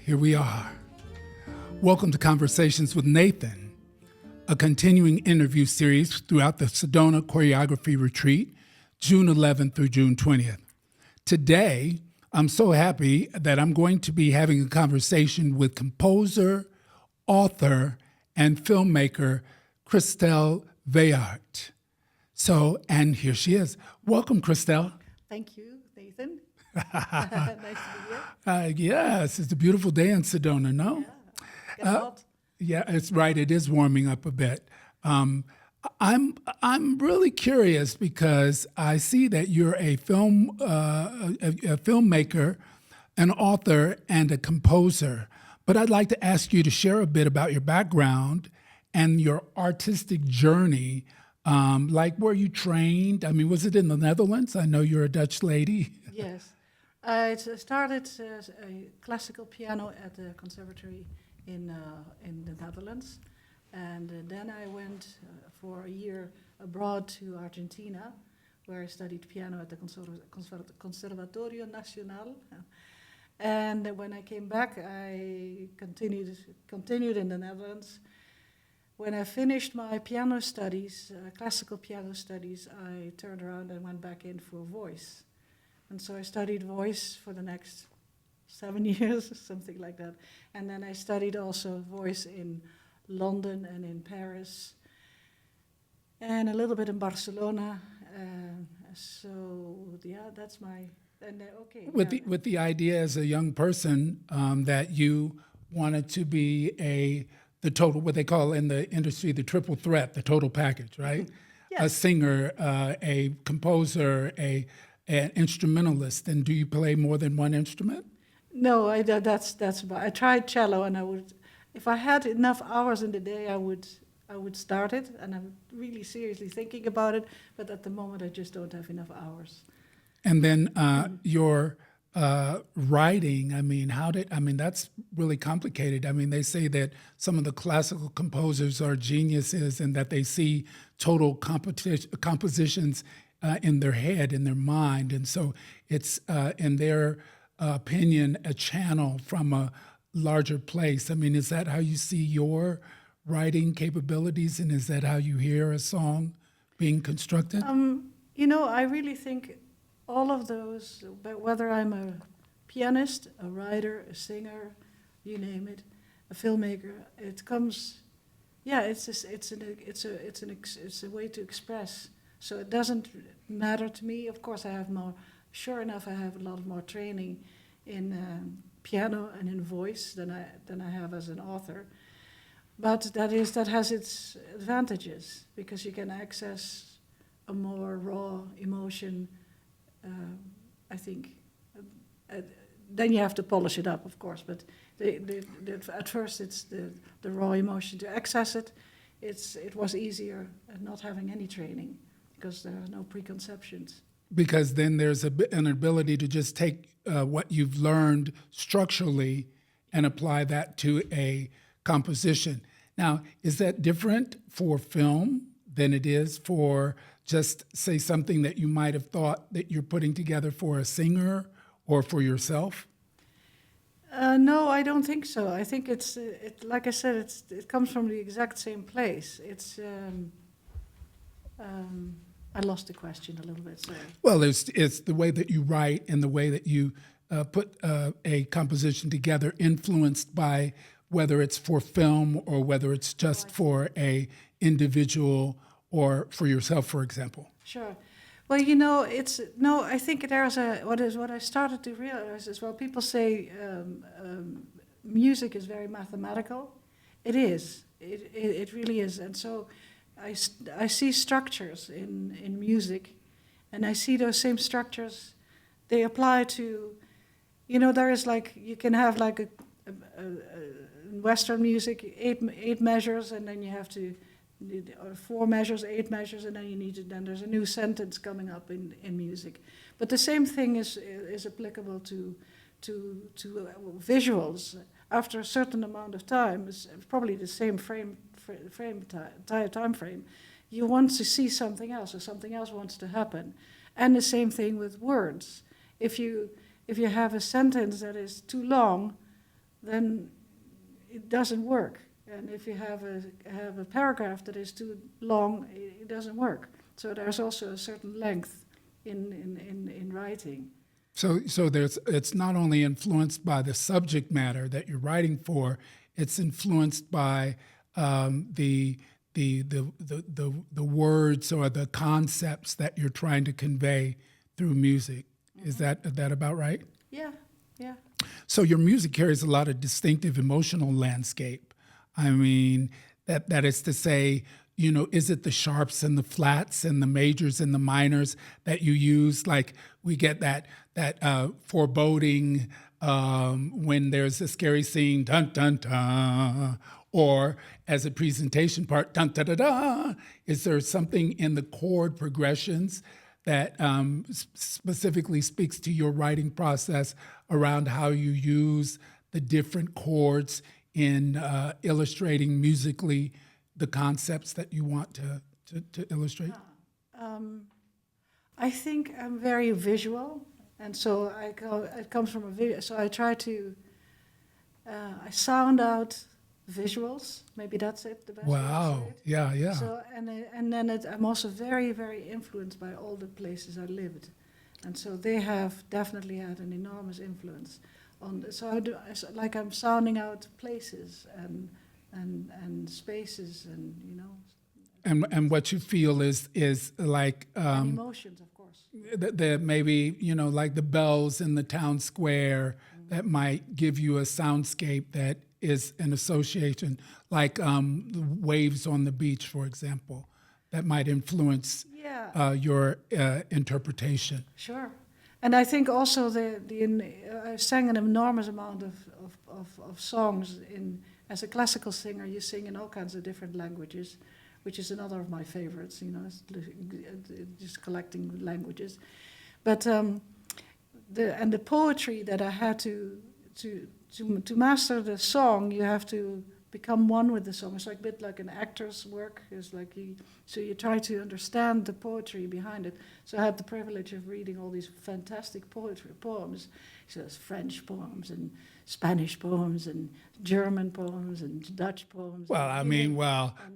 here we are. Welcome to Conversations with Nathan, a continuing interview series throughout the Sedona Choreography Retreat, June 11th through June 20th. Today, I'm so happy that I'm going to be having a conversation with composer, author, and filmmaker Christel Veraart. And here she is. Welcome, Christel. Thank you, Nathan. Nice to be here. Yes, it's a beautiful day in Sedona, no? Yeah, hot. Yeah, it's right. It is warming up a bit. I'm really curious because I see that you're a filmmaker, an author, and a composer. But I'd like to ask you to share a bit about your background and your artistic journey. Like where you trained? I mean, was it in the Netherlands? I know you're a Dutch lady. Yes. I started classical piano at the conservatory in the Netherlands. And then I went for a year abroad to Argentina, where I studied piano at the Conservatorio Nacional. And when I came back, I continued in the Netherlands. When I finished my piano studies, classical piano studies, I turned around and went back in for voice. And so I studied voice for the next 7 years, something like that. And then I studied also voice in London and in Paris, and a little bit in Barcelona. That's my... With the idea as a young person that you wanted to be the total, what they call in the industry, the triple threat, the total package, right? Yes. A singer, a composer, an instrumentalist. And do you play more than one instrument? No, that's about. I tried cello, and I would, if I had enough hours in the day, I would start it, and I'm really seriously thinking about it. But at the moment, I just don't have enough hours. And then your writing, that's really complicated. I mean, they say that some of the classical composers are geniuses and that they see total compositions in their head, in their mind. And so it's, in their opinion, a channel from a larger place. I mean, is that how you see your writing capabilities, and is that how you hear a song being constructed? I really think all of those, but whether I'm a pianist, a writer, a singer, you name it, a filmmaker, it comes, it's a way to express. So it doesn't matter to me. Of course, I have a lot more training in piano and in voice than I have as an author. But that has its advantages because you can access a more raw emotion. I think. Then you have to polish it up, of course. But at first, it's the raw emotion. To access it, it was easier not having any training because there are no preconceptions. Because then there's an ability to just take what you've learned structurally and apply that to a composition. Now, is that different for film than it is for just, say, something that you might have thought that you're putting together for a singer or for yourself? No, I don't think so. I think like I said, it comes from the exact same place. I lost the question a little bit, sorry. Well, it's the way that you write and the way that you put a composition together, influenced by whether it's for film or whether it's just for a individual or for yourself, for example. Sure. Well, I think there's what I started to realize is, well, people say music is very mathematical. It is. It really is. And so I see structures in music, and I see those same structures. They apply to, there is you can have like a Western music, eight measures, and then you have to 4 measures, 8 measures, and then there's a new sentence coming up in music. But the same thing is applicable to visuals. After a certain amount of time, it's probably the same time frame. You want to see something else, or something else wants to happen. And the same thing with words. If you have a sentence that is too long, then it doesn't work. And if you have a paragraph that is too long, it doesn't work. So there's also a certain length in writing. So it's not only influenced by the subject matter that you're writing for, it's influenced by the words or the concepts that you're trying to convey through music. Is that about right? Yeah, yeah. So your music carries a lot of distinctive emotional landscape. I mean, that is to say, you know, is it the sharps and the flats and the majors and the minors that you use? Like we get that foreboding when there's a scary scene, dun dun dun, or as a presentation part, dun da da da. Is there something in the chord progressions that specifically speaks to your writing process around how you use the different chords in illustrating musically the concepts that you want to illustrate? I think I'm very visual, and so it comes from a video. So I try to I sound out visuals. Maybe that's it. The best way to Wow! say it. Yeah, yeah. So and then I'm also very, very influenced by all the places I lived, and so they have definitely had an enormous influence on. So like I'm sounding out places and spaces, and you know. And what you feel is like And emotions, of course. the maybe, you know, like the bells in the town square that might give you a soundscape that is an association, like the waves on the beach, for example, that might influence your interpretation. Sure. And I think also I sang an enormous amount of songs as a classical singer. You sing in all kinds of different languages, which is another of my favorites, you know, just collecting languages. But the poetry that I had to master the song, you have to become one with the song. It's like a bit like an actor's work. It's like so you try to understand the poetry behind it. So I had the privilege of reading all these fantastic poems. So there's French poems and Spanish poems and German poems and Dutch poems. Well, I mean,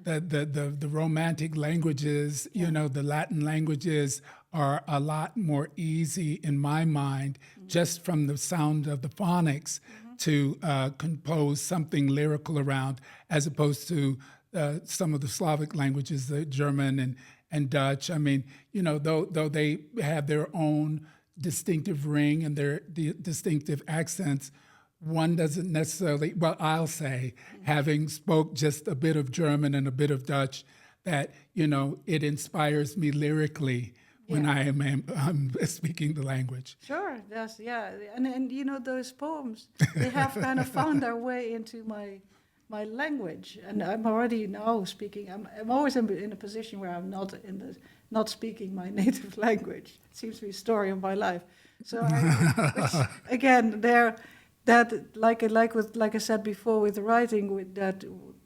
the romantic languages, you know, the Latin languages are a lot more easy in my mind, just from the sound of the phonics, to compose something lyrical around, as opposed to some of the Slavic languages, the German and Dutch. I mean, you know, though they have their own distinctive ring and their distinctive accents, one doesn't necessarily, well, I'll say, having spoke just a bit of German and a bit of Dutch, that, you know, it inspires me lyrically when I'm speaking the language. Sure, that's, yeah. And you know, those poems, they have kind of found their way into my language. And I'm already now speaking, I'm always in a position where I'm not speaking my native language. It seems to be a story of my life. So which, again, like I said before with the writing,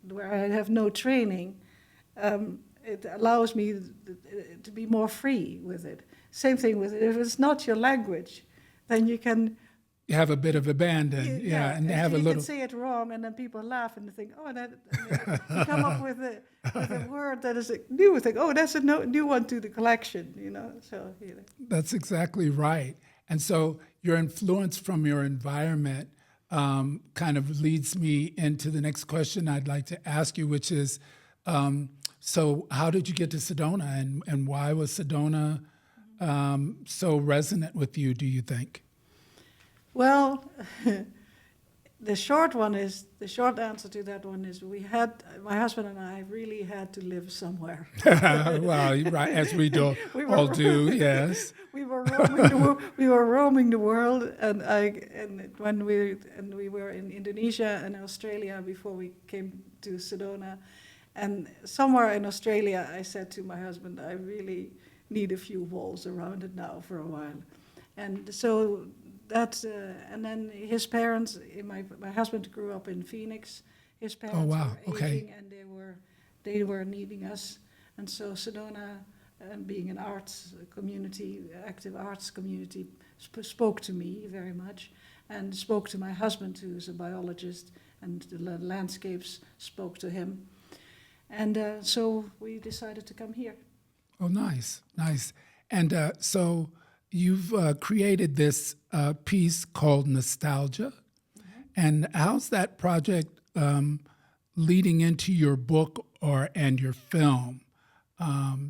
where I have no training, it allows me to be more free with it. Same thing with it. If it's not your language, then you can... You have a bit of abandon, and have a little... You can say it wrong, and then people laugh, and they think, oh, that... You come up with a word that is a new thing. Oh, that's a new one to the collection, you know, so... You know. That's exactly right. And so your influence from your environment kind of leads me into the next question I'd like to ask you, which is, so how did you get to Sedona, and why was Sedona so resonant with you, do you think? Well, the short answer to that one is my husband and I really had to live somewhere. Well, right, as we all do, yes. We were roaming the world, and when we were in Indonesia and Australia before we came to Sedona, and somewhere in Australia I said to my husband, I really need a few walls around it now for a while, and so that's and then his parents. My husband grew up in Phoenix. His parents were aging, and they were needing us, and so Sedona, being an arts community, active arts community, spoke to me very much. and spoke to my husband, who's a biologist, and the landscapes spoke to him. And so we decided to come here. Oh, nice, nice. And so you've created this piece called Nostalgia. And how's that project leading into your book and your film,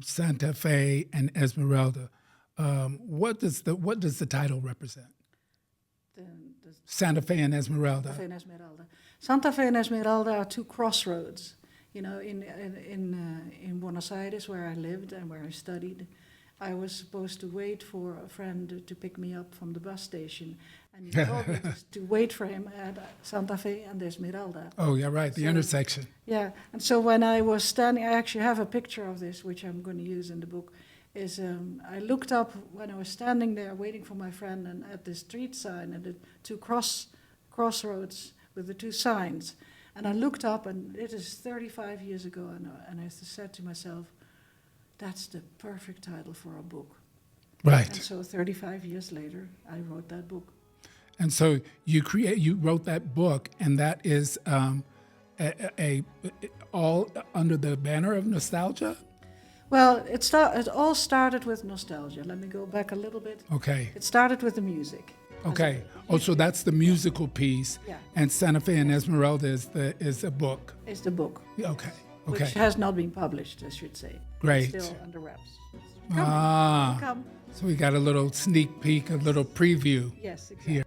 Santa Fe and Esmeralda? What does the title represent? Santa Fe and Esmeralda. Santa Fe and Esmeralda. Santa Fe and Esmeralda are two crossroads. You know, in Buenos Aires, where I lived and where I studied, I was supposed to wait for a friend to pick me up from the bus station, and he told me to wait for him at Santa Fe and Esmeralda. Oh, yeah, right, the intersection. Yeah, and so when I was standing, I actually have a picture of this, which I'm going to use in the book, is I looked up when I was standing there waiting for my friend, and at the street sign, and the two crossroads with the two signs, and I looked up, and it is 35 years ago, and I said to myself, that's the perfect title for a book. Right. And so 35 years later, I wrote that book. And so you wrote that book, and that is all under the banner of nostalgia? Well, it all started with nostalgia. Let me go back a little bit. Okay. It started with the music. Okay. Oh, so that's the musical piece. Yeah. And Santa Fe and Esmeralda is a book. It's the book. Okay. Which Okay. has not been published, I should say. Great. It's still under wraps. Ah. Come. So we got a little sneak peek, a little preview Yes, exactly. here.